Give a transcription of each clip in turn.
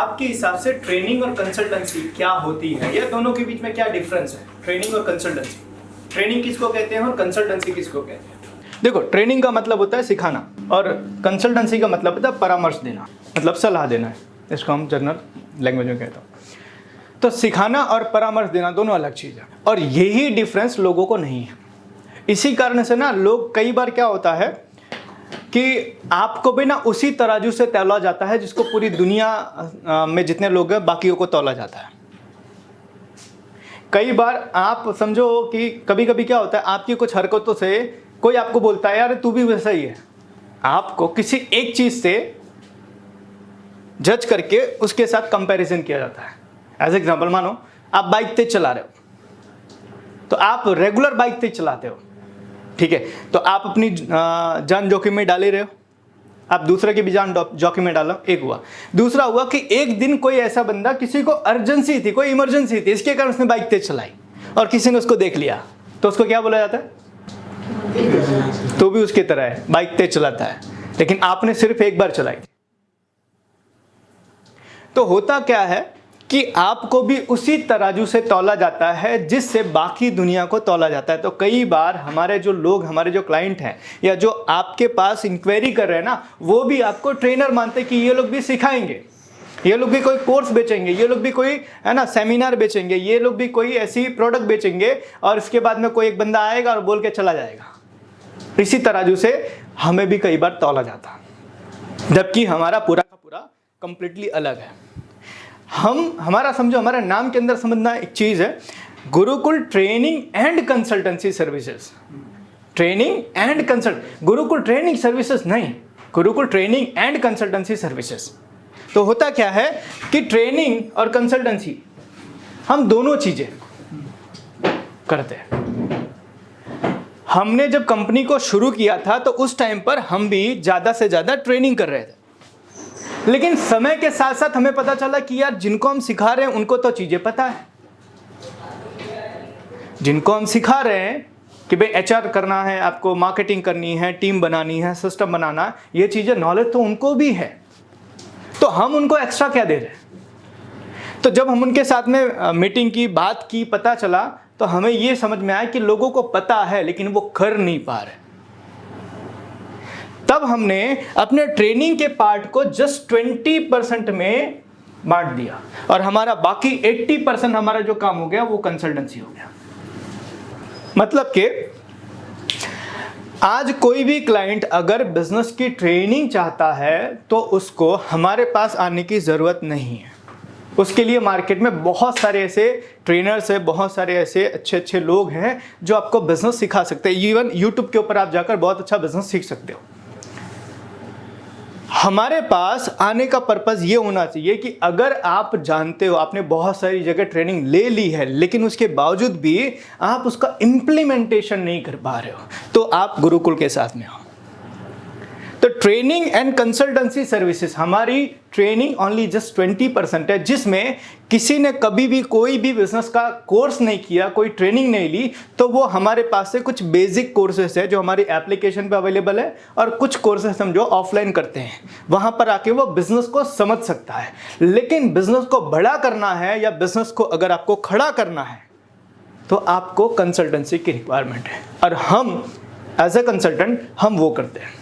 आपके हिसाब से ट्रेनिंग और कंसल्टेंसी क्या होती है, या दोनों के बीच में क्या डिफरेंस है? ट्रेनिंग और कंसल्टेंसी, ट्रेनिंग किसको कहते हैं और कंसल्टेंसी किसको कहते हैं? देखो, ट्रेनिंग का मतलब होता है सिखाना और कंसल्टेंसी का मतलब होता है परामर्श देना, मतलब सलाह देना है, इसको हम जनरल लैंग्वेज में कहते हैं। तो सिखाना और परामर्श देना दोनों अलग चीज़ है, और यही डिफरेंस लोगों को नहीं है। इसी कारण से ना लोग, कई बार क्या होता है कि आपको भी ना उसी तराजू से तौला जाता है जिसको पूरी दुनिया में जितने लोग हैं बाकियों को तौला जाता है। कई बार आप समझो कि कभी कभी क्या होता है, आपकी कुछ हरकतों से कोई आपको बोलता है यार तू भी वैसा ही है। आपको किसी एक चीज से जज करके उसके साथ कंपैरिजन किया जाता है। एज एग्जांपल, मानो आप बाइक तेज चला रहे हो, तो आप रेगुलर बाइक तेज चलाते हो, ठीक है, तो आप अपनी जान जोखिम में डाल ही रहे हो, आप दूसरे की भी जान जोखिम में डालो, एक हुआ। दूसरा हुआ कि एक दिन कोई ऐसा बंदा, किसी को अर्जेंसी थी, कोई इमरजेंसी थी, इसके कारण उसने बाइक तेज चलाई और किसी ने उसको देख लिया, तो उसको क्या बोला जाता है? तो भी उसकी तरह है, बाइक तेज चलाता है, लेकिन आपने सिर्फ एक बार चलाई। तो होता क्या है कि आपको भी उसी तराजू से तौला जाता है जिससे बाकी दुनिया को तौला जाता है। तो कई बार हमारे जो लोग, हमारे जो क्लाइंट हैं या जो आपके पास इंक्वायरी कर रहे हैं ना, वो भी आपको ट्रेनर मानते हैं कि ये लोग भी सिखाएंगे, ये लोग भी कोई कोर्स बेचेंगे, ये लोग भी कोई है ना सेमिनार बेचेंगे, ये लोग भी कोई ऐसी प्रोडक्ट बेचेंगे, और इसके बाद में कोई एक बंदा आएगा और बोल के चला जाएगा। इसी तराजू से हमें भी कई बार तौला जाता, जबकि हमारा पूरा का पूरा कंप्लीटली अलग है। हमारा समझो, हमारे नाम के अंदर समझना एक चीज है, Gurukul training and consultancy services. Training and consult, Gurukul training services नहीं, Gurukul training and consultancy services. तो होता क्या है कि ट्रेनिंग और कंसल्टेंसी हम दोनों चीजें करते हैं। हमने जब कंपनी को शुरू किया था तो उस टाइम पर हम भी ज्यादा से ज्यादा ट्रेनिंग कर रहे थे, लेकिन समय के साथ साथ हमें पता चला कि यार जिनको हम सिखा रहे हैं उनको तो चीजें पता है, जिनको हम सिखा रहे हैं कि भाई एचआर करना है, आपको मार्केटिंग करनी है, टीम बनानी है, सिस्टम बनाना, ये चीजें नॉलेज तो उनको भी है, तो हम उनको एक्स्ट्रा क्या दे रहे हैं? तो जब हम उनके साथ में मीटिंग की, बात की, पता चला, तो हमें ये समझ में आया कि लोगों को पता है लेकिन वो कर नहीं पा रहे। तब हमने अपने ट्रेनिंग के पार्ट को जस्ट 20% में बांट दिया, और हमारा बाकी 80% हमारा जो काम हो गया वो कंसल्टेंसी हो गया। मतलब कि आज कोई भी क्लाइंट अगर बिजनेस की ट्रेनिंग चाहता है तो उसको हमारे पास आने की ज़रूरत नहीं है। उसके लिए मार्केट में बहुत सारे ऐसे ट्रेनर्स हैं, बहुत सारे ऐसे अच्छे अच्छे लोग हैं जो आपको बिजनेस सिखा सकते हैं। इवन यूट्यूब के ऊपर आप जाकर बहुत अच्छा बिजनेस सीख सकते हो। हमारे पास आने का पर्पस ये होना चाहिए कि अगर आप जानते हो, आपने बहुत सारी जगह ट्रेनिंग ले ली है, लेकिन उसके बावजूद भी आप उसका इम्प्लीमेंटेशन नहीं कर पा रहे हो, तो आप गुरुकुल के साथ में हो। तो ट्रेनिंग एंड कंसल्टेंसी सर्विसेज, हमारी ट्रेनिंग ओनली जस्ट 20% है, जिसमें किसी ने कभी भी कोई भी बिजनेस का कोर्स नहीं किया, कोई ट्रेनिंग नहीं ली, तो वो हमारे पास से कुछ बेसिक कोर्सेज है जो हमारी एप्लीकेशन पे अवेलेबल है, और कुछ कोर्सेज हम जो ऑफलाइन करते हैं, वहां पर आके वो बिजनेस को समझ सकता है। लेकिन बिजनेस को बड़ा करना है या बिजनेस को अगर आपको खड़ा करना है तो आपको कंसल्टेंसी की रिक्वायरमेंट है, और हम एज ए कंसल्टेंट हम वो करते हैं।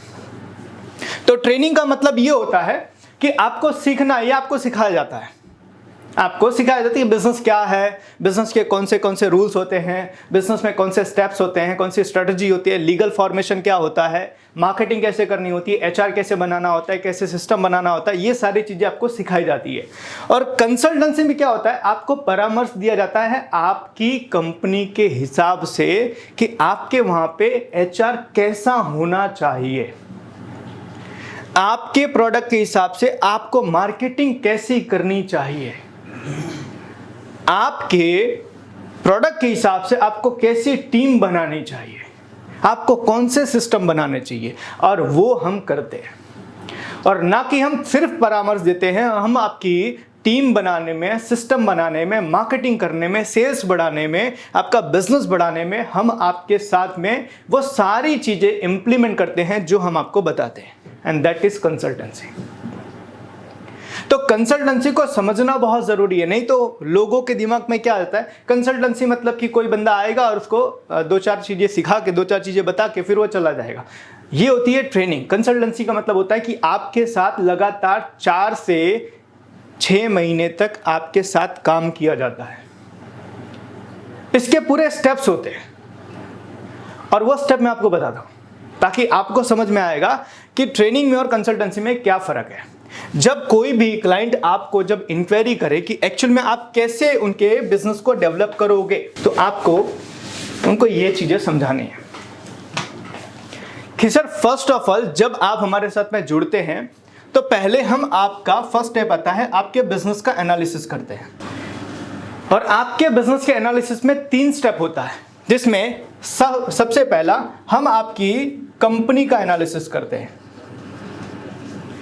तो ट्रेनिंग का मतलब ये होता है कि आपको सीखना, ये आपको सिखाया जाता है, आपको सिखाया जाता है कि बिजनेस क्या है, बिजनेस के कौन से रूल्स होते हैं, बिजनेस में कौन से स्टेप्स होते हैं, कौन सी स्ट्रेटजी होती है, लीगल फॉर्मेशन क्या होता है, मार्केटिंग कैसे करनी होती है, एचआर कैसे बनाना होता है, कैसे सिस्टम बनाना होता है, ये सारी चीजें आपको सिखाई जाती है। और कंसल्टेंसी में क्या होता है, आपको परामर्श दिया जाता है आपकी कंपनी के हिसाब से कि आपके वहां पे एचआर कैसा होना चाहिए, आपके प्रोडक्ट के हिसाब से आपको मार्केटिंग कैसी करनी चाहिए, आपके प्रोडक्ट के हिसाब से आपको कैसी टीम बनानी चाहिए, आपको कौन से सिस्टम बनाने चाहिए, और वो हम करते हैं। और ना कि हम सिर्फ परामर्श देते हैं, हम आपकी टीम बनाने में, सिस्टम बनाने में, मार्केटिंग करने में, सेल्स बढ़ाने में, आपका बिजनेस बढ़ाने में हम आपके साथ में वो सारी चीजें इंप्लीमेंट करते हैं जो हम आपको बताते हैं, एंड दैट इज कंसल्टेंसी। तो कंसल्टेंसी को समझना बहुत ज़रूरी है, नहीं तो लोगों के दिमाग में क्या आता है, कंसल्टेंसी मतलब कि कोई बंदा आएगा और उसको 2-4 चीज़ें सिखा के 2-4 चीज़ें बता के फिर वो चला जाएगा। ये होती है ट्रेनिंग। कंसल्टेंसी का मतलब होता है कि आपके साथ लगातार 4 से 6 महीने तक आपके साथ काम किया जाता है। इसके पूरे स्टेप्स होते हैं और वो स्टेप मैं आपको बताता हूँ ताकि आपको समझ में आएगा कि ट्रेनिंग में और कंसल्टेंसी में क्या फ़र्क है। जब कोई भी क्लाइंट आपको जब इंक्वायरी करे कि एक्चुअल में आप कैसे उनके बिजनेस को डेवलप करोगे, तो आपको उनको ये चीज़ें समझानी है कि सर फर्स्ट ऑफ ऑल जब आप हमारे साथ में जुड़ते हैं तो पहले हम आपका फर्स्ट स्टेप आता है, आपके बिजनेस का एनालिसिस करते हैं। और आपके बिजनेस के एनालिसिस में 3 स्टेप होता है, जिसमें सबसे पहला हम आपकी कंपनी का एनालिसिस करते हैं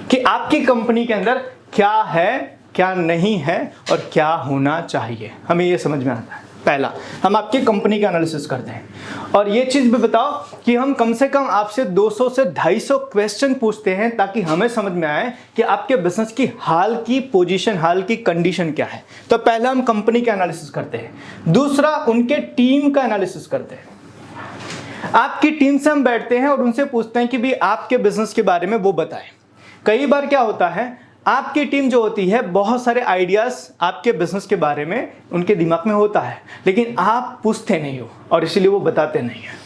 कि आपकी कंपनी के अंदर क्या है, क्या नहीं है और क्या होना चाहिए। हमें ये समझ में आता है। पहला हम आपकी कंपनी का एनालिसिस करते हैं और ये चीज़ भी बताओ कि हम कम से कम आपसे 200 से 250 क्वेश्चन पूछते हैं ताकि हमें समझ में आए कि आपके बिजनेस की हाल की पोजीशन, हाल की कंडीशन क्या है। तो पहला हम कंपनी का एनालिसिस करते हैं। दूसरा उनके टीम का एनालिसिस करते हैं। आपकी टीम से हम बैठते हैं और उनसे पूछते हैं कि भी आपके बिजनेस के बारे में वो बताएं। कई बार क्या होता है, आपकी टीम जो होती है बहुत सारे आइडियाज़ आपके बिजनेस के बारे में उनके दिमाग में होता है, लेकिन आप पूछते नहीं हो और इसीलिए वो बताते नहीं हैं।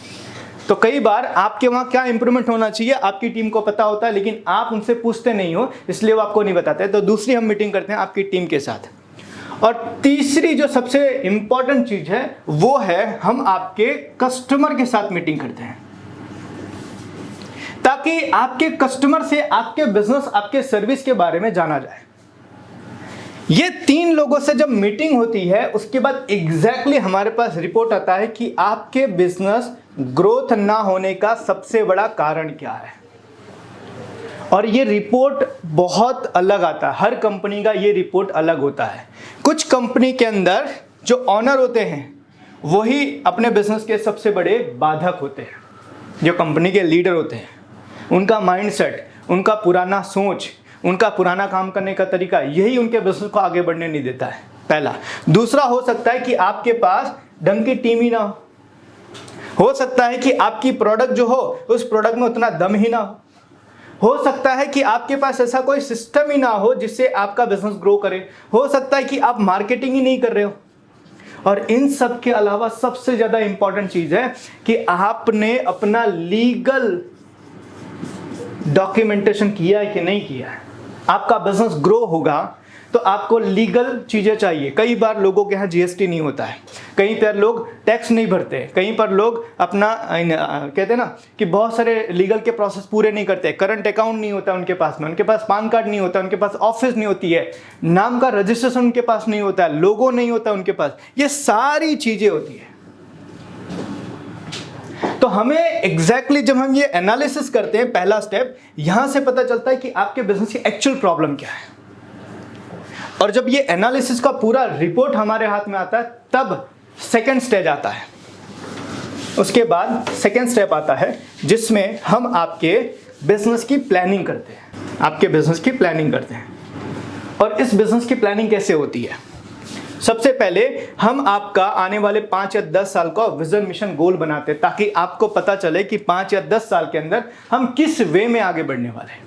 तो कई बार आपके वहाँ क्या इंप्रूवमेंट होना चाहिए आपकी टीम को पता होता है, लेकिन आप उनसे पूछते नहीं हो, इसलिए वो आपको नहीं बताते। तो दूसरी हम मीटिंग करते हैं आपकी टीम के साथ। और तीसरी जो सबसे इंपॉर्टेंट चीज़ है वो है हम आपके कस्टमर के साथ मीटिंग करते हैं ताकि आपके कस्टमर से आपके बिजनेस, आपके सर्विस के बारे में जाना जाए। ये 3 लोगों से जब मीटिंग होती है उसके बाद एग्जैक्टली हमारे पास रिपोर्ट आता है कि आपके बिजनेस ग्रोथ ना होने का सबसे बड़ा कारण क्या है। और ये रिपोर्ट बहुत अलग आता है, हर कंपनी का ये रिपोर्ट अलग होता है। कुछ कंपनी के अंदर जो ऑनर होते हैं वही अपने बिजनेस के सबसे बड़े बाधक होते हैं। जो कंपनी के लीडर होते हैं उनका माइंडसेट, उनका पुराना सोच, उनका पुराना काम करने का तरीका, यही उनके बिजनेस को आगे बढ़ने नहीं देता है। पहला। दूसरा हो सकता है कि आपके पास ढंग की टीम ही ना हो सकता है कि आपकी प्रोडक्ट जो हो उस प्रोडक्ट में उतना दम ही ना हो सकता है कि आपके पास ऐसा कोई सिस्टम ही ना हो जिससे आपका बिजनेस ग्रो करे, हो सकता है कि आप मार्केटिंग ही नहीं कर रहे हो। और इन सब के अलावा सबसे ज़्यादा इंपॉर्टेंट चीज़ है कि आपने अपना लीगल डॉक्यूमेंटेशन किया है कि नहीं किया है। आपका बिजनेस ग्रो होगा तो आपको लीगल चीज़ें चाहिए। कई बार लोगों के यहाँ जीएसटी नहीं होता है, कहीं पर लोग टैक्स नहीं भरते, कहीं पर लोग अपना कहते हैं ना कि बहुत सारे लीगल के प्रोसेस पूरे नहीं करते। करंट अकाउंट नहीं होता उनके पास में, उनके पास पैन कार्ड नहीं होता, उनके पास ऑफिस नहीं होती है, नाम का रजिस्ट्रेशन उनके पास नहीं होता है, लोगो नहीं होता उनके पास। ये सारी चीज़ें होती है। तो हमें एग्जैक्टली जब हम ये एनालिसिस करते हैं, पहला स्टेप यहां से पता चलता है कि आपके बिजनेस की एक्चुअल प्रॉब्लम क्या है। और जब ये एनालिसिस का पूरा रिपोर्ट हमारे हाथ में आता है तब सेकंड स्टेज आता है। उसके बाद सेकंड स्टेप आता है जिसमें हम आपके बिजनेस की प्लानिंग करते हैं। आपके बिजनेस की प्लानिंग करते हैं। और इस बिजनेस की प्लानिंग कैसे होती है? सबसे पहले हम आपका आने वाले 5 या 10 साल का विजन, मिशन, गोल बनाते हैं ताकि आपको पता चले कि 5 या 10 साल के अंदर हम किस वे में आगे बढ़ने वाले हैं।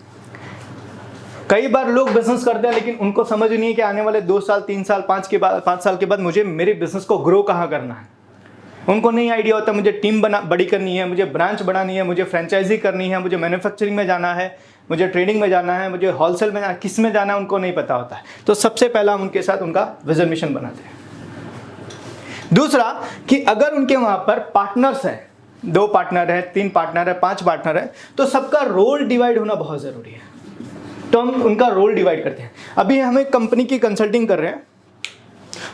कई बार लोग बिजनेस करते हैं लेकिन उनको समझ नहीं है कि आने वाले 2 साल, 3 साल, 5 साल के बाद मुझे मेरे बिजनेस को ग्रो कहाँ करना है। उनको नहीं आइडिया होता मुझे टीम बड़ी करनी है, मुझे ब्रांच बढ़ानी है, मुझे फ्रेंचाइजी करनी है, मुझे मैन्युफैक्चरिंग में जाना है, मुझे ट्रेडिंग में जाना है, मुझे होलसेल में जाना, किस में जाना है उनको नहीं पता होता है। तो सबसे पहला हम उनके साथ उनका विजन, मिशन बनाते हैं। दूसरा कि अगर उनके वहाँ पर पार्टनर्स हैं, 2 पार्टनर है, 3 पार्टनर है, 5 पार्टनर है, तो सबका रोल डिवाइड होना बहुत ज़रूरी है। तो हम उनका रोल डिवाइड करते हैं। अभी हम एक कंपनी की कंसल्टिंग कर रहे हैं,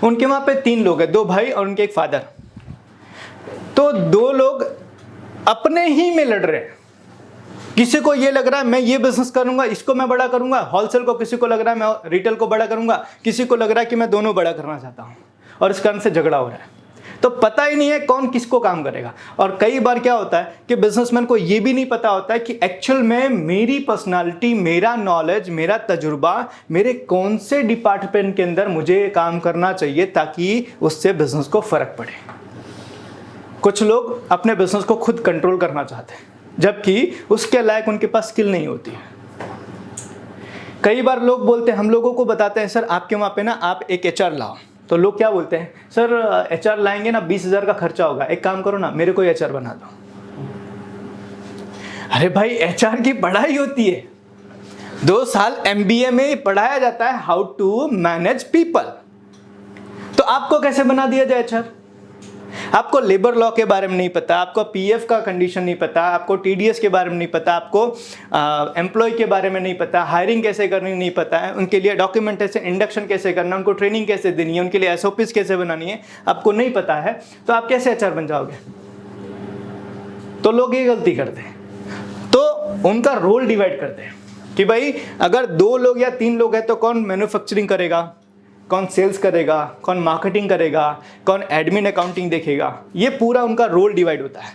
उनके वहाँ पे 3 लोग हैं, 2 भाई और उनके एक फादर। तो 2 लोग अपने ही में लड़ रहे हैं। किसी को ये लग रहा है मैं ये बिजनेस करूंगा, इसको मैं बड़ा करूंगा, होलसेल को, किसी को लग रहा है मैं रिटेल को बड़ा करूंगा, किसी को लग रहा है कि मैं दोनों बड़ा करना चाहता हूं, और इस कारण से झगड़ा हो रहा है। तो पता ही नहीं है कौन किसको काम करेगा। और कई बार क्या होता है कि बिजनेसमैन को ये भी नहीं पता होता है कि एक्चुअल में मेरी पर्सनालिटी, मेरा नॉलेज, मेरा तजुर्बा, मेरे कौन से डिपार्टमेंट के अंदर मुझे काम करना चाहिए ताकि उससे बिजनेस को फर्क पड़े। कुछ लोग अपने बिजनेस को खुद कंट्रोल करना चाहते हैं जबकि उसके लायक उनके पास स्किल नहीं होती है। कई बार लोग बोलते हैं, हम लोगों को बताते हैं, सर आपके वहाँ पे ना आप एक एचआर लाओ। तो लोग क्या बोलते हैं, सर एचआर लाएंगे ना 20,000 का खर्चा होगा, एक काम करो ना मेरे को एचआर बना दो। अरे भाई एचआर की पढ़ाई होती है, 2 साल एमबीए में पढ़ाया जाता है हाउ टू मैनेज पीपल। तो आपको कैसे बना दिया जाए एचआर? आपको लेबर लॉ के बारे में नहीं पता, आपको पीएफ का कंडीशन नहीं पता, आपको टीडीएस के बारे में नहीं पता, आपको एम्प्लॉय के बारे में नहीं पता, हायरिंग कैसे करनी नहीं पता है, उनके लिए डॉक्यूमेंटेशन इंडक्शन कैसे करना, उनको ट्रेनिंग कैसे देनी है, उनके लिए एसओपीज कैसे बनानी है, आपको नहीं पता है, तो आप कैसे एचआर बन जाओगे? तो लोग ये गलती करते हैं, तो उनका रोल डिवाइड करते हैं कि भाई अगर 2 लोग या 3 लोग हैं तो कौन मैन्युफैक्चरिंग करेगा, कौन सेल्स करेगा, कौन मार्केटिंग करेगा, कौन एडमिन अकाउंटिंग देखेगा। ये पूरा उनका रोल डिवाइड होता है।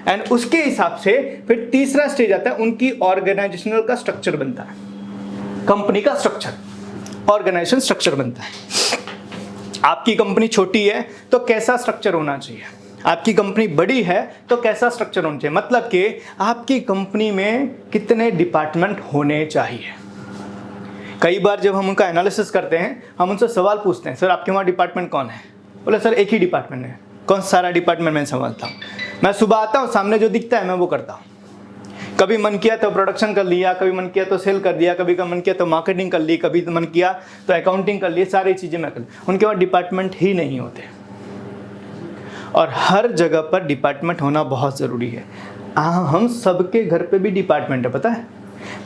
एंड उसके हिसाब से फिर तीसरा स्टेज आता है, उनकी ऑर्गेनाइजेशनल का स्ट्रक्चर बनता है, कंपनी का स्ट्रक्चर, ऑर्गेनाइजेशन स्ट्रक्चर बनता है। आपकी कंपनी छोटी है तो कैसा स्ट्रक्चर होना चाहिए, आपकी कंपनी बड़ी है तो कैसा स्ट्रक्चर होना चाहिए, मतलब कि आपकी कंपनी में कितने डिपार्टमेंट होने चाहिए। कई बार जब हम उनका एनालिसिस करते हैं, हम उनसे सवाल पूछते हैं, सर आपके वहाँ डिपार्टमेंट कौन है? बोले सर एक ही डिपार्टमेंट है। कौन? सारा डिपार्टमेंट मैं संभालता हूँ। मैं सुबह आता हूँ, सामने जो दिखता है मैं वो करता हूँ। कभी मन किया तो प्रोडक्शन कर लिया, कभी मन किया तो सेल कर दिया, कभी का मन किया तो मार्केटिंग कर ली, कभी मन किया तो अकाउंटिंग कर ली, सारी चीज़ें मैं कर ली। उनके वहाँ डिपार्टमेंट ही नहीं होते। और हर जगह पर डिपार्टमेंट होना बहुत ज़रूरी है। हम सबके घर पे भी डिपार्टमेंट है, पता है?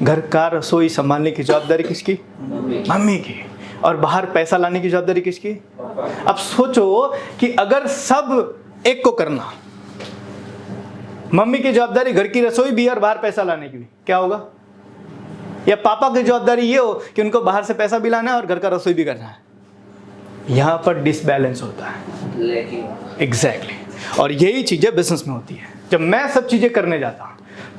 घर का रसोई संभालने की जवाबदारी किसकी? मम्मी की। और बाहर पैसा लाने की जवाबदारी किसकी? अब सोचो कि अगर सब एक को करना, मम्मी की जवाबदारी घर की रसोई भी और बाहर पैसा लाने की भी, क्या होगा? या पापा की जवाबदारी ये हो कि उनको बाहर से पैसा भी लाना है और घर का रसोई भी करना है। यहां पर डिसबैलेंस होता है। एग्जैक्टली। और यही चीजें बिजनेस में होती है। जब मैं सब चीजें करने जाता हूं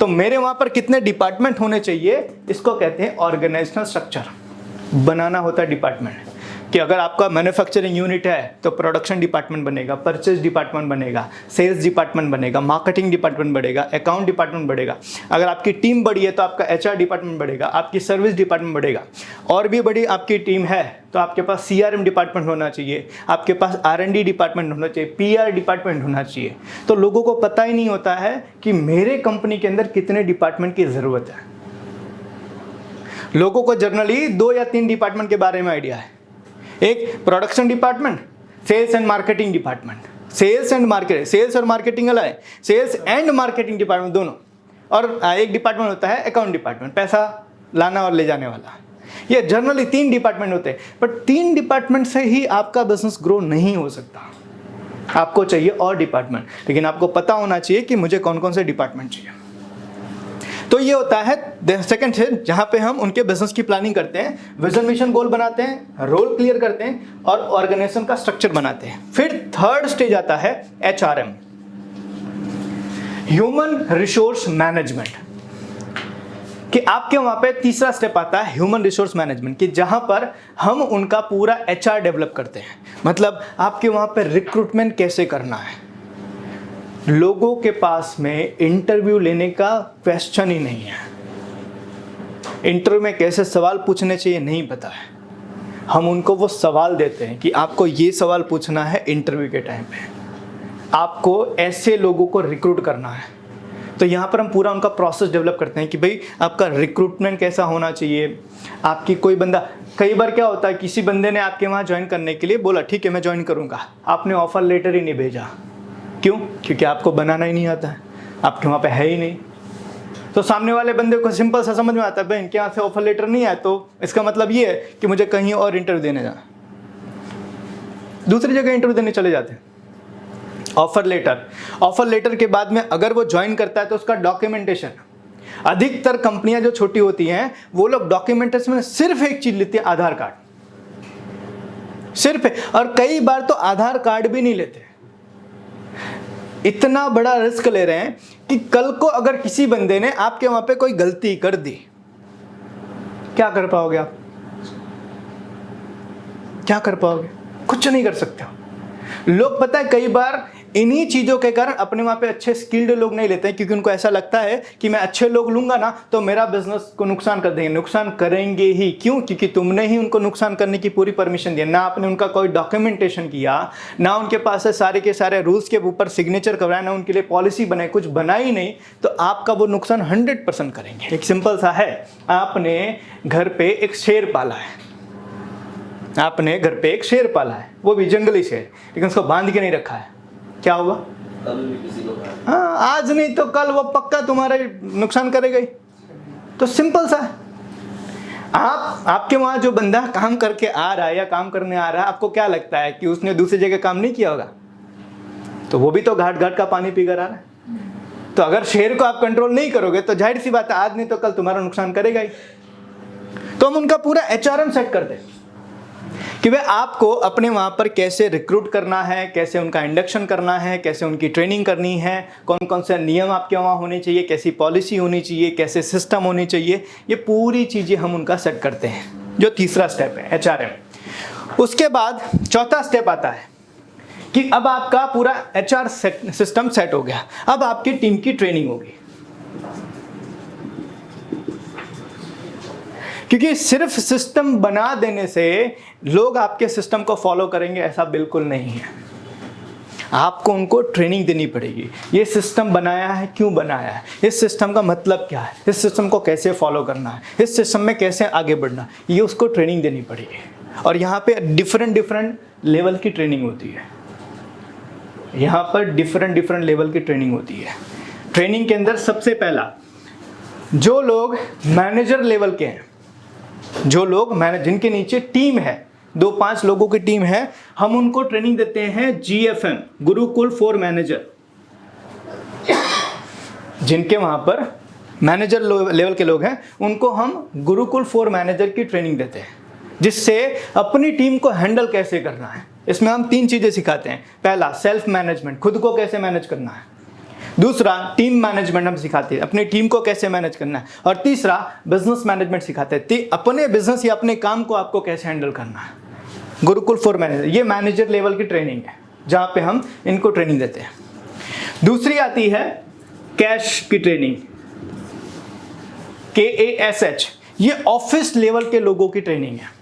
तो मेरे वहां पर कितने डिपार्टमेंट होने चाहिए, इसको कहते हैं ऑर्गेनाइजेशनल स्ट्रक्चर। बनाना होता है डिपार्टमेंट, कि अगर आपका मैन्युफैक्चरिंग यूनिट है तो प्रोडक्शन डिपार्टमेंट बनेगा, परचेज डिपार्टमेंट बनेगा, सेल्स डिपार्टमेंट बनेगा, मार्केटिंग डिपार्टमेंट बढ़ेगा, अकाउंट डिपार्टमेंट बढ़ेगा। अगर आपकी टीम बड़ी है तो आपका एचआर डिपार्टमेंट बढ़ेगा, आपकी सर्विस डिपार्टमेंट बढ़ेगा। और भी बड़ी आपकी टीम है तो आपके पास सीआरएम डिपार्टमेंट होना चाहिए, आपके पास आरएनडी डिपार्टमेंट होना चाहिए, पीआर डिपार्टमेंट होना चाहिए। तो लोगों को पता ही नहीं होता है कि मेरे कंपनी के अंदर कितने डिपार्टमेंट की ज़रूरत है। लोगों को जनरली 2 या 3 डिपार्टमेंट के बारे में आइडिया है। एक production department, sales and marketing department. Sales and marketing, sales और मार्केटिंग अलग है, सेल्स एंड मार्केटिंग डिपार्टमेंट दोनों। और एक डिपार्टमेंट होता है अकाउंट डिपार्टमेंट, पैसा लाना और ले जाने वाला। ये जनरली 3 डिपार्टमेंट होते हैं। बट 3 डिपार्टमेंट से ही आपका बिजनेस ग्रो नहीं हो सकता। आपको चाहिए और डिपार्टमेंट, लेकिन आपको पता होना चाहिए कि मुझे कौन कौन से डिपार्टमेंट चाहिए। तो ये होता है सेकंड स्टेज, जहां पे हम उनके बिजनेस की प्लानिंग करते हैं, विजन मिशन गोल बनाते हैं, रोल क्लियर करते हैं और ऑर्गेनाइजेशन का स्ट्रक्चर बनाते हैं। फिर थर्ड स्टेज आता है एचआरएम, ह्यूमन रिसोर्स मैनेजमेंट। कि आपके वहां पे तीसरा स्टेप आता है ह्यूमन रिसोर्स मैनेजमेंट, कि जहां पर हम उनका पूरा एचआर डेवलप करते हैं। मतलब आपके वहां पे रिक्रूटमेंट कैसे करना है। लोगों के पास में इंटरव्यू लेने का क्वेश्चन ही नहीं है। इंटरव्यू में कैसे सवाल पूछने चाहिए नहीं पता है। हम उनको वो सवाल देते हैं कि आपको ये सवाल पूछना है इंटरव्यू के टाइम पे, आपको ऐसे लोगों को रिक्रूट करना है। तो यहाँ पर हम पूरा उनका प्रोसेस डेवलप करते हैं कि भाई आपका रिक्रूटमेंट कैसा होना चाहिए। आपकी कोई बंदा, कई बार क्या होता है, किसी बंदे ने आपके वहाँ ज्वाइन करने के लिए बोला ठीक है मैं ज्वाइन करूँगा, आपने ऑफर लेटर ही नहीं भेजा। क्यों? क्योंकि आपको बनाना ही नहीं आता है, आपके वहाँ पे है ही नहीं। तो सामने वाले बंदे को सिंपल सा समझ में आता है, भाई इनके यहाँ से ऑफर लेटर नहीं आया तो इसका मतलब ये है कि मुझे कहीं और इंटरव्यू देने जाना, दूसरी जगह इंटरव्यू देने चले जाते हैं। ऑफर लेटर के बाद में अगर वो ज्वाइन करता है तो उसका डॉक्यूमेंटेशन, अधिकतर कंपनियां जो छोटी होती हैं वो लोग डॉक्यूमेंटेशन में सिर्फ एक चीज लेती है, आधार कार्ड सिर्फ। और कई बार तो आधार कार्ड भी नहीं लेते, इतना बड़ा रिस्क ले रहे हैं कि कल को अगर किसी बंदे ने आपके वहां पे कोई गलती कर दी, क्या कर पाओगे आप? क्या कर पाओगे? कुछ नहीं कर सकते हो। लोग पता है कई बार इन्हीं चीजों के कारण अपने वहां पे अच्छे स्किल्ड लोग नहीं लेते हैं, क्योंकि उनको ऐसा लगता है कि मैं अच्छे लोग लूंगा ना तो मेरा बिजनेस को नुकसान कर देंगे। नुकसान करेंगे ही। क्यों? क्योंकि तुमने ही उनको नुकसान करने की पूरी परमिशन दी। ना आपने उनका कोई डॉक्यूमेंटेशन किया, ना उनके पास है सारे के सारे रूल्स के ऊपर सिग्नेचर करवाया, ना उनके लिए पॉलिसी बनाई, कुछ बना ही नहीं, तो आपका वो नुकसान 100% करेंगे। एक सिंपल सा है, आपने घर पे एक शेर पाला है, आपने घर पे एक शेर पाला है, वो भी जंगली शेर, लेकिन उसको बांध के नहीं रखा है, क्या होगा? हाँ, आज नहीं तो कल वो पक्का तुम्हारा नुकसान करेगा ही। तो सिंपल सा है। आपके वहां जो बंदा काम करके आ रहा है या काम करने आ रहा है, आपको क्या लगता है कि उसने दूसरी जगह काम नहीं किया होगा? तो वो भी तो घाट घाट का पानी पीकर आ रहा है। तो अगर शेर को आप कंट्रोल नहीं करोगे तो जाहिर सी बात है आज नहीं तो कल तुम्हारा नुकसान करेगा ही। तो हम उनका पूरा HRM सेट करते हैं कि वे आपको अपने वहां पर कैसे रिक्रूट करना है, कैसे उनका इंडक्शन करना है, कैसे उनकी ट्रेनिंग करनी है, कौन कौन से नियम आपके वहां होने चाहिए, कैसी पॉलिसी होनी चाहिए, कैसे सिस्टम होनी चाहिए, ये पूरी चीजें हम उनका सेट करते हैं, जो तीसरा स्टेप है HRM। उसके बाद चौथा स्टेप आता है कि अब आपका पूरा HR सिस्टम सेट हो गया, अब आपकी टीम की ट्रेनिंग होगी। क्योंकि सिर्फ सिस्टम बना देने से लोग आपके सिस्टम को फॉलो करेंगे ऐसा बिल्कुल नहीं है। आपको उनको ट्रेनिंग देनी पड़ेगी। ये सिस्टम बनाया है, क्यों बनाया है, इस सिस्टम का मतलब क्या है, इस सिस्टम को कैसे फॉलो करना है, इस सिस्टम में कैसे आगे बढ़ना, ये उसको ट्रेनिंग देनी पड़ेगी। और यहाँ पे डिफरेंट लेवल की ट्रेनिंग होती है। यहाँ पर डिफरेंट लेवल की ट्रेनिंग होती है। ट्रेनिंग के अंदर सबसे पहला, जो लोग मैनेजर लेवल के हैं, जो लोग जिनके नीचे टीम है, 2-5 लोगों की टीम है, हम उनको ट्रेनिंग देते हैं GFM, गुरुकुल फॉर मैनेजर। जिनके वहां पर मैनेजर लेवल के लोग हैं उनको हम गुरुकुल फॉर मैनेजर की ट्रेनिंग देते हैं, जिससे अपनी टीम को हैंडल कैसे करना है। इसमें हम 3 चीजें सिखाते हैं। पहला, सेल्फ मैनेजमेंट, खुद को कैसे मैनेज करना है। दूसरा, टीम मैनेजमेंट हम सिखाते हैं, अपनी टीम को कैसे मैनेज करना है। और तीसरा, बिजनेस मैनेजमेंट सिखाते हैं, अपने बिजनेस या अपने काम को आपको कैसे हैंडल करना है। गुरुकुल फॉर मैनेजर, ये मैनेजर लेवल की ट्रेनिंग है जहां पे हम इनको ट्रेनिंग देते हैं। दूसरी आती है कैश की ट्रेनिंग, KASH, ये ऑफिस लेवल के लोगों की ट्रेनिंग है,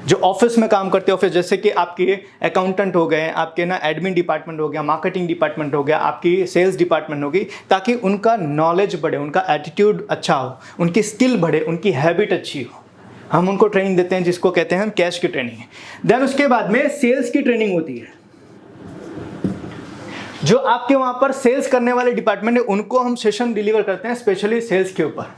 जो ऑफिस में काम करते हैं। ऑफिस जैसे कि आपके अकाउंटेंट हो गए, आपके ना एडमिन डिपार्टमेंट हो गया, मार्केटिंग डिपार्टमेंट हो गया, आपकी सेल्स डिपार्टमेंट होगी, ताकि उनका नॉलेज बढ़े, उनका एटीट्यूड अच्छा हो, उनकी स्किल बढ़े, उनकी हैबिट अच्छी हो। हम उनको ट्रेनिंग देते हैं, जिसको कहते हैं हम कैश की ट्रेनिंग। देन उसके बाद में सेल्स की ट्रेनिंग होती है। जो आपके वहां पर सेल्स करने वाले डिपार्टमेंट है उनको हम सेशन डिलीवर करते हैं स्पेशली सेल्स के ऊपर,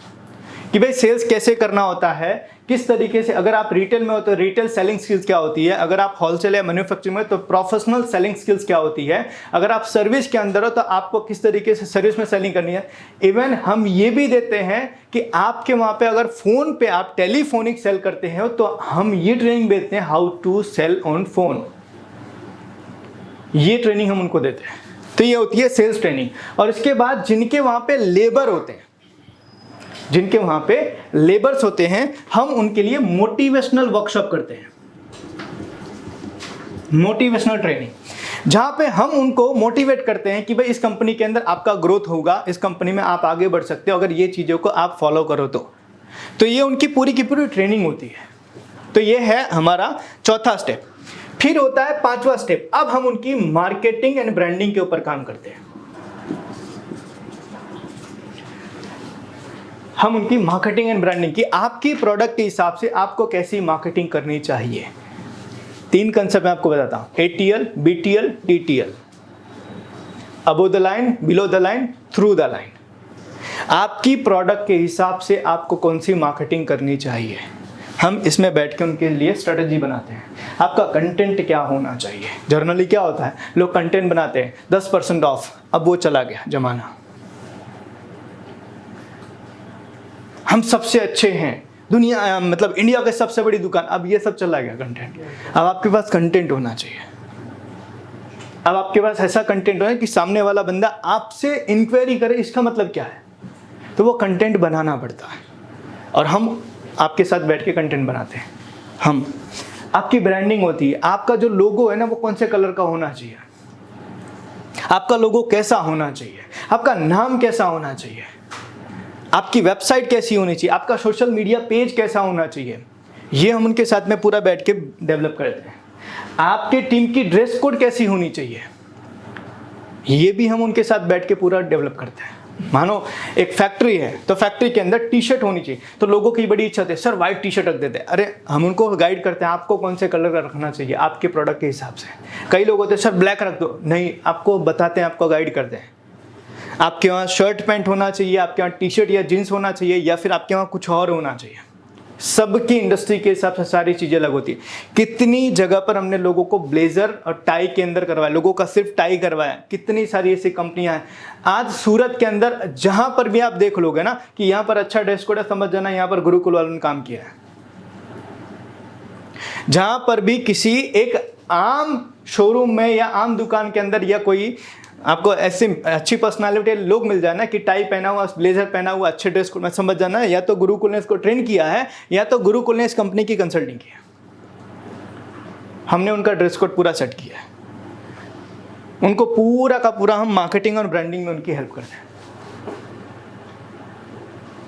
कि भाई सेल्स कैसे करना होता है, किस तरीके से। अगर आप रिटेल में हो तो रिटेल सेलिंग स्किल्स क्या होती है, अगर आप होलसेल या मैन्युफैक्चरिंग में तो प्रोफेशनल सेलिंग स्किल्स क्या होती है, अगर आप सर्विस के अंदर हो तो आपको किस तरीके से सर्विस में सेलिंग करनी है। इवन हम ये भी देते हैं कि आपके वहां पे अगर फोन पे आप टेलीफोनिक सेल करते हैं तो हम ये ट्रेनिंग देते हैं, how to sell on phone. ये ट्रेनिंग हम उनको देते हैं। तो ये होती है सेल्स ट्रेनिंग। और इसके बाद जिनके वहां पे लेबर होते हैं, जिनके वहां पे लेबर्स होते हैं, हम उनके लिए मोटिवेशनल वर्कशॉप करते हैं, मोटिवेशनल ट्रेनिंग, जहां पे हम उनको मोटिवेट करते हैं कि भाई इस कंपनी के अंदर आपका ग्रोथ होगा, इस कंपनी में आप आगे बढ़ सकते हो अगर ये चीजों को आप फॉलो करो तो ये उनकी पूरी की पूरी ट्रेनिंग होती है। तो ये है हमारा चौथा स्टेप। फिर होता है 5वां स्टेप। अब हम उनकी मार्केटिंग एंड ब्रांडिंग के ऊपर काम करते हैं। हम उनकी मार्केटिंग एंड ब्रांडिंग की, आपकी प्रोडक्ट के हिसाब से आपको कैसी मार्केटिंग करनी चाहिए। 3 कंसेप्ट मैं आपको बताता हूं, ATL, BTL, TTL, above the line, below the line, through the line. आपकी प्रोडक्ट के हिसाब से आपको कौन सी मार्केटिंग करनी चाहिए, हम इसमें बैठ के उनके लिए स्ट्रेटजी बनाते हैं। आपका कंटेंट क्या होना चाहिए। जर्नली क्या होता है, लोग कंटेंट बनाते हैं 10% ऑफ, अब वो चला गया जमाना। हम सबसे अच्छे हैं दुनिया, मतलब इंडिया के सबसे बड़ी दुकान, अब ये सब चला गया कंटेंट। अब आपके पास कंटेंट होना चाहिए। अब आपके पास ऐसा कंटेंट है कि सामने वाला बंदा आपसे इंक्वायरी करे, इसका मतलब क्या है? तो वो कंटेंट बनाना पड़ता है, और हम आपके साथ बैठ के कंटेंट बनाते हैं। हम आपकी ब्रांडिंग होती है, आपका जो लोगो है ना वो कौन से कलर का होना चाहिए, आपका लोगो कैसा होना चाहिए, आपका नाम कैसा होना चाहिए, आपकी वेबसाइट कैसी होनी चाहिए, आपका सोशल मीडिया पेज कैसा होना चाहिए, ये हम उनके साथ में पूरा बैठ के डेवलप करते हैं। आपके टीम की ड्रेस कोड कैसी होनी चाहिए, ये भी हम उनके साथ बैठ के पूरा डेवलप करते हैं। मानो एक फैक्ट्री है, तो फैक्ट्री के अंदर टी शर्ट होनी चाहिए, तो लोगों की बड़ी इच्छा होती है सर वाइट टी शर्ट रख देते हैं। अरे हम उनको गाइड करते हैं आपको कौन से कलर का रखना चाहिए आपके प्रोडक्ट के हिसाब से। कई लोग होते हैं सर ब्लैक रख दो, नहीं, आपको बताते हैं, आपको गाइड करते हैं। आपके वहाँ शर्ट पैंट होना चाहिए, आपके वहाँ टी शर्ट या जीन्स होना चाहिए, या फिर आपके वहाँ कुछ और होना चाहिए। सबकी इंडस्ट्री के हिसाब से सारी चीज़ें अलग होती है। कितनी जगह पर हमने लोगों को ब्लेजर और टाई के अंदर करवाया, लोगों का सिर्फ टाई करवाया, कितनी सारी ऐसी कंपनियां हैं। आज सूरत के अंदर जहां पर भी आप देख लोगे ना कि यहाँ पर अच्छा ड्रेस कोड है, समझ जाना यहाँ पर गुरुकुल वालों ने काम किया है। जहां पर भी किसी एक आम शोरूम में या आम दुकान के अंदर या कोई आपको ऐसे अच्छी पर्सनालिटी लोग मिल जाना कि टाई पहना हुआ, ब्लेजर पहना हुआ, अच्छे ड्रेस कोड में, समझ जाना या तो गुरुकुल ने इसको ट्रेन किया है या तो गुरुकुल ने इस कंपनी की कंसल्टिंग की है। हमने उनका ड्रेस कोड पूरा सेट किया है, उनको पूरा का पूरा हम मार्केटिंग और ब्रांडिंग में उनकी हेल्प करते हैं।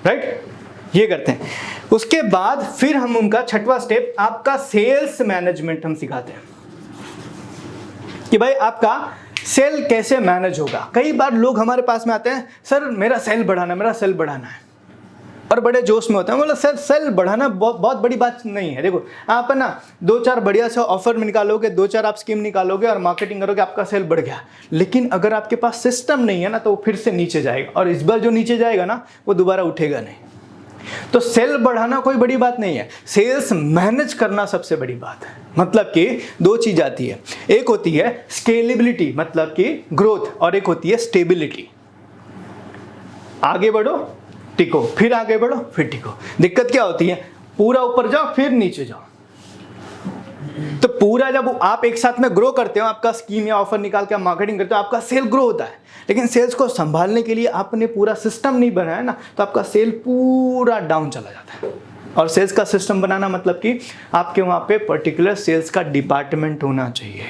राइट, ये करते हैं। उसके बाद फिर हम उनका छठवां स्टेप आपका सेल्स मैनेजमेंट हम सिखाते हैं कि भाई आपका सेल कैसे मैनेज होगा। कई बार लोग हमारे पास में आते हैं, सर मेरा सेल बढ़ाना, मेरा सेल बढ़ाना है, और बड़े जोश में होते हैं। बोला सर सेल बढ़ाना बहुत बड़ी बात नहीं है। देखो आप ना 2-4 बढ़िया से ऑफर में निकालोगे, 2-4 आप स्कीम निकालोगे और मार्केटिंग करोगे, आपका सेल बढ़ गया। लेकिन अगर आपके पास सिस्टम नहीं है ना, तो वो फिर से नीचे जाएगा, और इस बार जो नीचे जाएगा ना वो दोबारा उठेगा नहीं। तो सेल बढ़ाना कोई बड़ी बात नहीं है, सेल्स मैनेज करना सबसे बड़ी बात है। मतलब कि 2 चीज आती है, एक होती है स्केलेबिलिटी मतलब कि ग्रोथ, और एक होती है स्टेबिलिटी। आगे बढ़ो टिको, फिर आगे बढ़ो फिर टिको। दिक्कत क्या होती है, पूरा ऊपर जाओ फिर नीचे जाओ। तो पूरा जब आप एक साथ में ग्रो करते हो, आपका स्कीम या ऑफर निकाल के आप मार्केटिंग करते हो, आपका सेल ग्रो होता है। लेकिन सेल्स को संभालने के लिए आपने पूरा सिस्टम नहीं बनाया ना, तो आपका सेल पूरा डाउन चला जाता है। और सेल्स का सिस्टम बनाना मतलब कि आपके वहाँ पे पर्टिकुलर सेल्स का डिपार्टमेंट होना चाहिए,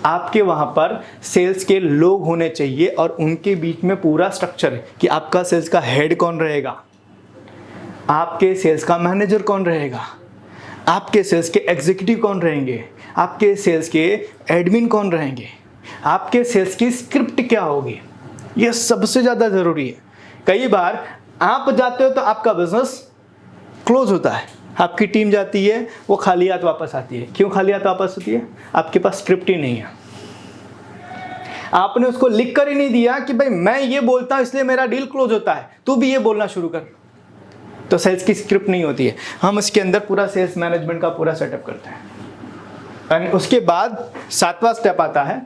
आपके वहाँ पर सेल्स के लोग होने चाहिए, और उनके बीच में पूरा स्ट्रक्चर है कि आपका सेल्स का हेड कौन रहेगा, आपके सेल्स का मैनेजर कौन रहेगा, आपके सेल्स के एग्जीक्यूटिव कौन रहेंगे, आपके सेल्स के एडमिन कौन रहेंगे, आपके सेल्स की स्क्रिप्ट क्या होगी। यह सबसे ज़्यादा ज़रूरी है। कई बार आप जाते हो तो आपका बिजनेस क्लोज होता है, आपकी टीम जाती है वो खाली हाथ वापस आती है। क्यों खाली हाथ वापस होती है? आपके पास स्क्रिप्ट ही नहीं है, आपने उसको लिख कर ही नहीं दिया कि भाई मैं ये बोलता हूं इसलिए मेरा डील क्लोज होता है, तू भी ये बोलना शुरू कर। तो सेल्स की स्क्रिप्ट नहीं होती है। हम इसके अंदर पूरा सेल्स मैनेजमेंट का पूरा सेटअप करते हैं। और उसके बाद 7वां स्टेप आता है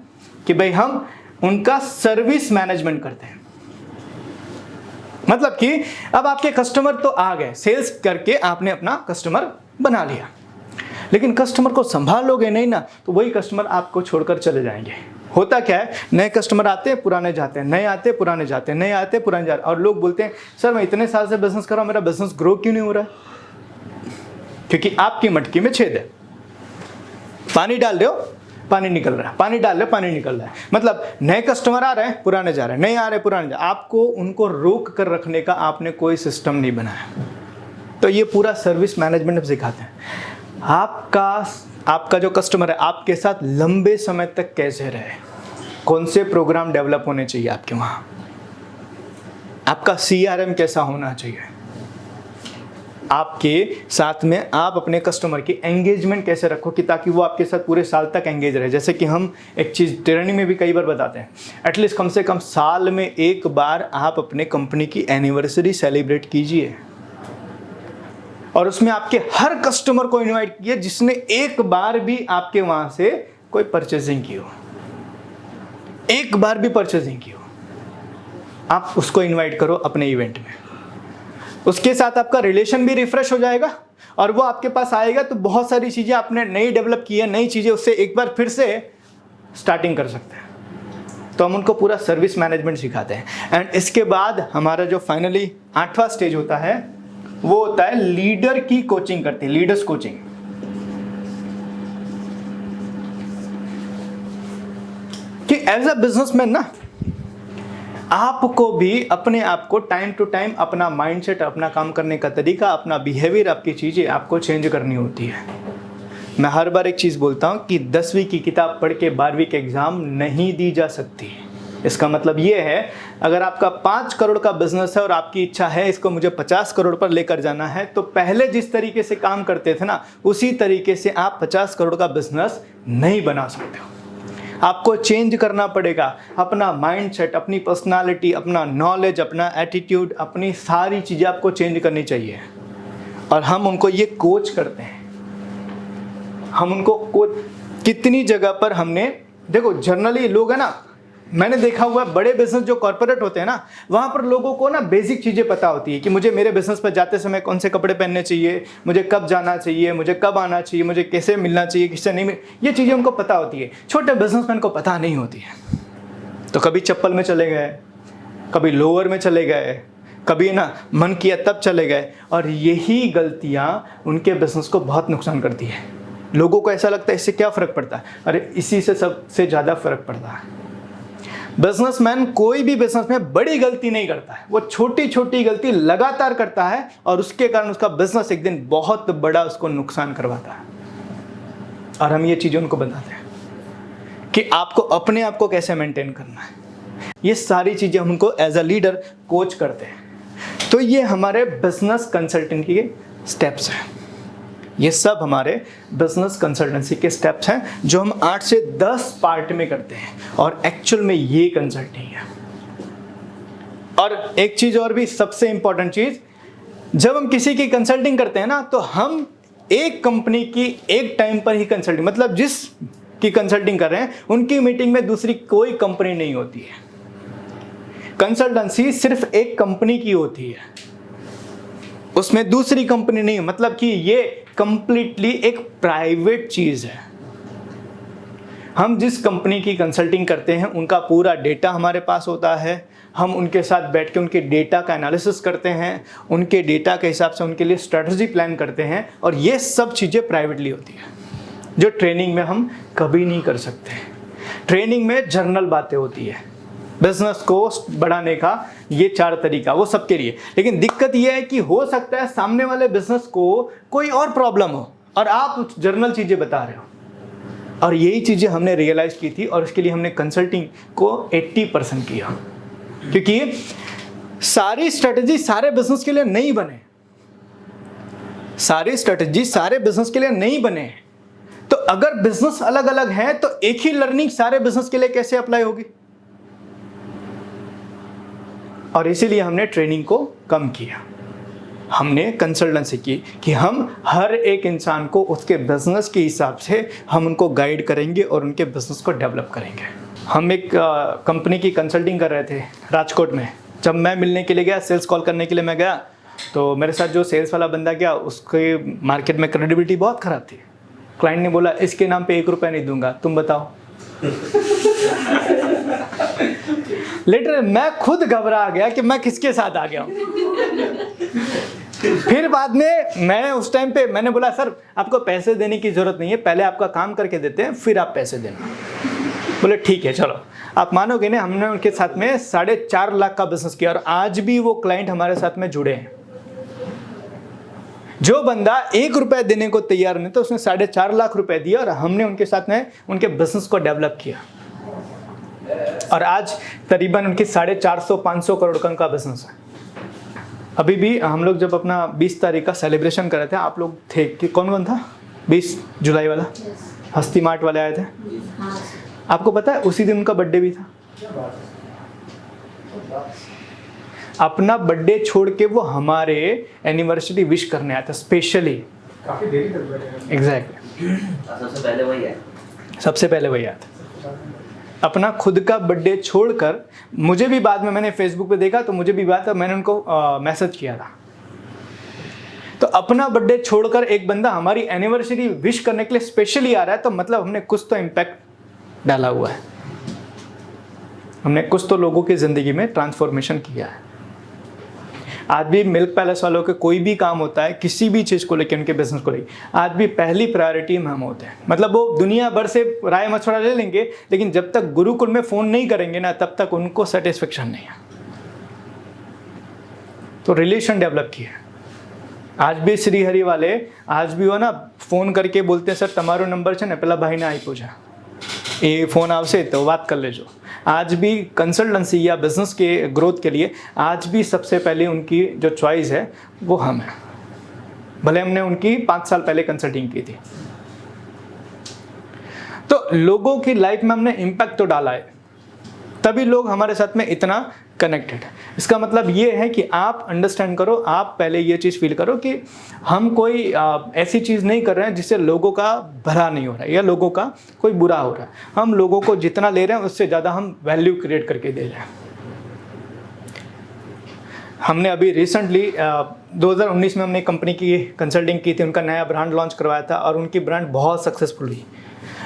कि भाई हम उनका सर्विस मैनेजमेंट करते हैं। मतलब कि अब आपके कस्टमर तो आ गए, सेल्स करके आपने अपना कस्टमर बना लिया, लेकिन कस्टमर को संभालोगे नहीं ना, तो वही कस्टमर आपको छोड़कर चले जाएंगे। होता क्या है, नए कस्टमर आते हैं पुराने जाते हैं, नए आते हैं पुराने जाते हैं, नए आते हैं पुराने जाते हैं। और लोग बोलते हैं सर मैं इतने साल से बिजनेस कर रहा हूं, मेरा बिजनेस ग्रो क्यों नहीं हो रहा है? क्योंकि आपकी मटकी में छेद है, पानी डाल रहे हो पानी निकल रहा है, पानी डाल रहे हो पानी निकल रहा है। मतलब नए कस्टमर आ रहे हैं पुराने जा रहे हैं, नए आ रहे हैं पुराने जा रहे हैं। आपको उनको रोक कर रखने का आपने कोई सिस्टम नहीं बनाया। तो ये पूरा सर्विस मैनेजमेंट हम सिखाते हैं। आपका जो कस्टमर है आपके साथ लंबे समय तक कैसे रहे, कौन से प्रोग्राम डेवलप होने चाहिए आपके वहाँ, आपका CRM कैसा होना चाहिए, आपके साथ में आप अपने कस्टमर की एंगेजमेंट कैसे रखो कि ताकि वो आपके साथ पूरे साल तक एंगेज रहे। जैसे कि हम एक चीज़ ट्रेनिंग में भी कई बार बताते हैं, एटलीस्ट कम से कम साल में एक बार आप अपने कंपनी की एनिवर्सरी सेलिब्रेट कीजिए, और उसमें आपके हर कस्टमर को इनवाइट कीजिए जिसने एक बार भी आपके वहाँ से कोई परचेजिंग की हो, एक बार भी परचेजिंग की हो, आप उसको इनवाइट करो अपने इवेंट में। उसके साथ आपका रिलेशन भी रिफ्रेश हो जाएगा, और वो आपके पास आएगा तो बहुत सारी चीज़ें आपने नई डेवलप की है, नई चीज़ें उससे एक बार फिर से स्टार्टिंग कर सकते हैं। तो हम उनको पूरा सर्विस मैनेजमेंट सिखाते हैं। एंड इसके बाद हमारा जो फाइनली 8वां स्टेज होता है वो होता है लीडर की कोचिंग करते हैं, लीडर्स कोचिंग। कि एज अ बिजनेसमैन ना आपको भी अपने आप को टाइम टू टाइम अपना माइंडसेट, अपना काम करने का तरीका, अपना बिहेवियर, आपकी चीज़ें आपको चेंज करनी होती है। मैं हर बार एक चीज़ बोलता हूँ कि 10वीं की किताब पढ़ के 12वीं के एग्ज़ाम नहीं दी जा सकती। इसका मतलब ये है, अगर आपका 5 करोड़ का बिजनेस है और आपकी इच्छा है इसको मुझे 50 करोड़ पर लेकर जाना है, तो पहले जिस तरीके से काम करते थे ना, उसी तरीके से आप 50 करोड़ का बिजनेस नहीं बना सकते हो। आपको चेंज करना पड़ेगा अपना माइंडसेट, अपनी पर्सनालिटी, अपना नॉलेज, अपना एटीट्यूड, अपनी सारी चीज़ें आपको चेंज करनी चाहिए। और हम उनको ये कोच करते हैं। हम उनको कितनी जगह पर हमने, देखो जनरली लोग है ना, मैंने देखा हुआ है बड़े बिजनेस जो कॉर्पोरेट होते हैं ना, वहाँ पर लोगों को ना बेसिक चीज़ें पता होती है कि मुझे मेरे बिजनेस पर जाते समय कौन से कपड़े पहनने चाहिए, मुझे कब जाना चाहिए, मुझे कब आना चाहिए, मुझे कैसे मिलना चाहिए, किससे नहीं ये चीज़ें उनको पता होती है। छोटे बिजनेसमैन को पता नहीं होती है। तो कभी चप्पल में चले गए, कभी लोअर में चले गए, कभी ना मन किया तब चले गए, और यही गलतियाँ उनके बिजनेस को बहुत नुकसान करती है। लोगों को ऐसा लगता है इससे क्या फ़र्क पड़ता है, अरे इसी से सबसे ज़्यादा फ़र्क पड़ता है। बिजनेसमैन कोई भी बिजनेस में बड़ी गलती नहीं करता है, वो छोटी छोटी गलती लगातार करता है और उसके कारण उसका बिजनेस एक दिन बहुत बड़ा उसको नुकसान करवाता है। और हम ये चीज़ें उनको बताते हैं कि आपको अपने आप को कैसे मेंटेन करना है। ये सारी चीज़ें हम उनको एज अ लीडर कोच करते हैं। तो ये हमारे बिजनेस कंसल्टेंट के स्टेप्स हैं। ये सब हमारे बिजनेस कंसल्टेंसी के स्टेप्स हैं जो हम 8 से 10 पार्ट में करते हैं, और एक्चुअल में ये कंसल्टिंग है। और एक चीज़ और भी, सबसे इंपॉर्टेंट चीज़, जब हम किसी की कंसल्टिंग करते हैं ना, तो हम एक कंपनी की एक टाइम पर ही कंसल्टिंग, मतलब जिस की कंसल्टिंग कर रहे हैं उनकी मीटिंग में दूसरी कोई कंपनी नहीं होती है। कंसल्टेंसी सिर्फ एक कंपनी की होती है, उसमें दूसरी कंपनी नहीं। मतलब कि ये कंप्लीटली एक प्राइवेट चीज़ है। हम जिस कंपनी की कंसल्टिंग करते हैं उनका पूरा डेटा हमारे पास होता है। हम उनके साथ बैठ के उनके डेटा का एनालिसिस करते हैं, उनके डेटा के हिसाब से उनके लिए स्ट्रेटजी प्लान करते हैं, और ये सब चीज़ें प्राइवेटली होती है, जो ट्रेनिंग में हम कभी नहीं कर सकते। ट्रेनिंग में जर्नल बातें होती है, बिजनेस को बढ़ाने का ये 4 तरीका, वो सबके लिए। लेकिन दिक्कत ये है कि हो सकता है सामने वाले बिजनेस को कोई और प्रॉब्लम हो और आप जर्नल चीज़ें बता रहे हो। और यही चीज़ें हमने रियलाइज़ की थी, और इसके लिए हमने कंसल्टिंग को 80% किया, क्योंकि सारी स्ट्रेटजी सारे बिजनेस के लिए नहीं बने। सारी स्ट्रेटजी सारे बिजनेस के लिए नहीं बने। तो अगर बिजनेस अलग अलग है तो एक ही लर्निंग सारे बिजनेस के लिए कैसे अप्लाई होगी? और इसीलिए हमने ट्रेनिंग को कम किया। हमने कंसल्टेंसी की कि हम हर एक इंसान को उसके बिजनेस के हिसाब से हम उनको गाइड करेंगे और उनके बिजनेस को डेवलप करेंगे। हम एक कंपनी की कंसल्टिंग कर रहे थे राजकोट में। जब मैं मिलने के लिए गया, सेल्स कॉल करने के लिए मैं गया, तो मेरे साथ जो सेल्स वाला बंदा गया, उसके मार्केट में क्रेडिबिलिटी बहुत ख़राब थी। क्लाइंट ने बोला इसके नाम पे 1 रुपया नहीं दूंगा, तुम बताओ। लेटर मैं खुद घबरा गया कि मैं किसके साथ आ गया हूँ। फिर बाद में मैं उस टाइम पे मैंने बोला सर आपको पैसे देने की ज़रूरत नहीं है, पहले आपका काम करके देते हैं फिर आप पैसे देना। बोले ठीक है चलो। आप मानोगे ना, हमने उनके साथ में 4.5 लाख का बिजनेस किया, और आज भी वो क्लाइंट हमारे साथ में जुड़े हैं। जो बंदा 1 रुपया देने को तैयार नहीं था, उसने 4.5 लाख रुपए दिए, और हमने उनके साथ में उनके बिजनेस को डेवलप किया, और आज करीबन उनकी 450-500 करोड़ का बिजनेस है। अभी भी हम लोग जब अपना 20 तारीख का सेलिब्रेशन कर रहे थे, आप लोग थे कि कौन कौन था? 20 जुलाई वाला हस्ती मार्ट वाले आए थे। आपको पता है उसी दिन उनका बर्थडे भी था। अपना बर्थडे छोड़ के वो हमारे एनिवर्सरी विश करने आया था स्पेशली। काफी देरी तक बैठे। एग्जैक्टली। सबसे पहले वही है। सबसे पहले वही आया था। अपना खुद का बर्थडे छोड़कर, मुझे भी बाद में मैंने फेसबुक पे देखा तो मुझे भी बात है, मैंने उनको मैसेज किया था। तो अपना बर्थडे छोड़कर एक बंदा हमारी एनिवर्सरी विश करने के लिए स्पेशली आ रहा है, तो मतलब हमने कुछ तो इम्पैक्ट डाला हुआ है। हमने कुछ तो लोगों की ज़िंदगी में ट्रांसफॉर्मेशन किया है। आज भी मिल्क पैलेस वालों के कोई भी काम होता है, किसी भी चीज़ को लेकर, उनके बिजनेस को लेकर, आज भी पहली प्रायोरिटी में हम होते हैं। मतलब वो दुनिया भर से राय मशवरा ले लेंगे, लेकिन जब तक गुरुकुल में फ़ोन नहीं करेंगे ना, तब तक उनको सेटिस्फेक्शन नहीं है। तो रिलेशन डेवलप किया। आज भी श्रीहरि वाले आज भी वो ना फ़ोन करके बोलते हैं, सर તમારો नंबर છે ને પેલા ભાઈને આપ્યો છે, એ फ़ोन આવશે तो बात कर लेजो। आज भी कंसल्टेंसी या बिजनेस के ग्रोथ के लिए आज भी सबसे पहले उनकी जो चॉइस है वो हम हैं, भले हमने उनकी 5 साल पहले कंसल्टिंग की थी। तो लोगों की लाइफ में हमने इम्पैक्ट तो डाला है, तभी लोग हमारे साथ में इतना कनेक्टेड है। इसका मतलब ये है कि आप अंडरस्टैंड करो, आप पहले ये चीज़ फील करो कि हम कोई ऐसी चीज़ नहीं कर रहे हैं जिससे लोगों का भला नहीं हो रहा है या लोगों का कोई बुरा हो रहा है। हम लोगों को जितना ले रहे हैं उससे ज़्यादा हम वैल्यू क्रिएट करके दे रहे हैं। हमने अभी रिसेंटली 2019 में हमने कंपनी की कंसल्टिंग की थी, उनका नया ब्रांड लॉन्च करवाया था और उनकी ब्रांड बहुत सक्सेसफुल हुई।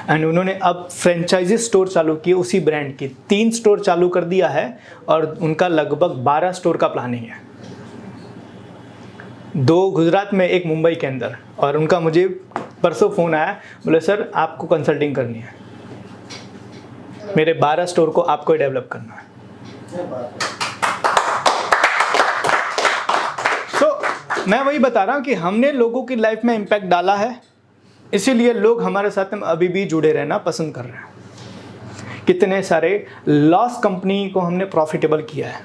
एंड उन्होंने अब फ्रेंचाइजी स्टोर चालू किए उसी ब्रांड की, 3 स्टोर चालू कर दिया है और उनका लगभग 12 स्टोर का प्लानिंग है, 2 गुजरात में, 1 मुंबई के अंदर। और उनका मुझे परसों फ़ोन आया, बोले सर आपको कंसल्टिंग करनी है, मेरे 12 स्टोर को आपको ही डेवलप करना है। तो मैं वही बता रहा हूँ कि हमने लोगों की लाइफ में इम्पैक्ट डाला है, इसीलिए लोग हमारे साथ में अभी भी जुड़े रहना पसंद कर रहे हैं। कितने सारे लॉस कंपनी को हमने प्रॉफिटेबल किया है।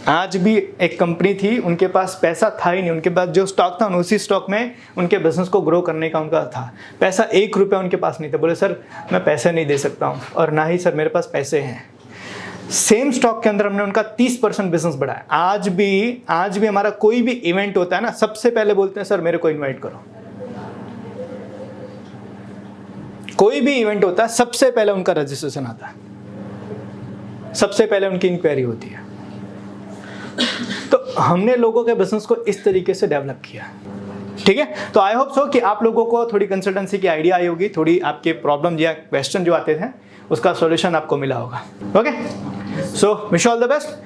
आज भी एक कंपनी थी, उनके पास पैसा था ही नहीं, उनके पास जो स्टॉक था उसी स्टॉक में उनके बिजनेस को ग्रो करने का उनका था, पैसा 1 रुपया उनके पास नहीं था। बोले सर मैं पैसे नहीं दे सकता हूँ, और ना ही सर मेरे पास पैसे हैं। सेम स्टॉक के अंदर हमने उनका 30% बिजनेस बढ़ाया। आज भी हमारा कोई भी इवेंट होता है ना, सबसे पहले बोलते हैं सर मेरे को इन्वाइट करो। कोई भी इवेंट होता है सबसे पहले उनका रजिस्ट्रेशन आता है, सबसे पहले उनकी इंक्वायरी होती है। तो हमने लोगों के बिजनेस को इस तरीके से डेवलप किया, ठीक है। तो आई होप सो कि आप लोगों को थोड़ी कंसल्टेंसी की आइडिया आई होगी, थोड़ी आपके प्रॉब्लम या क्वेश्चन जो आते थे उसका सॉल्यूशन आपको मिला होगा। Okay, so wish all the best.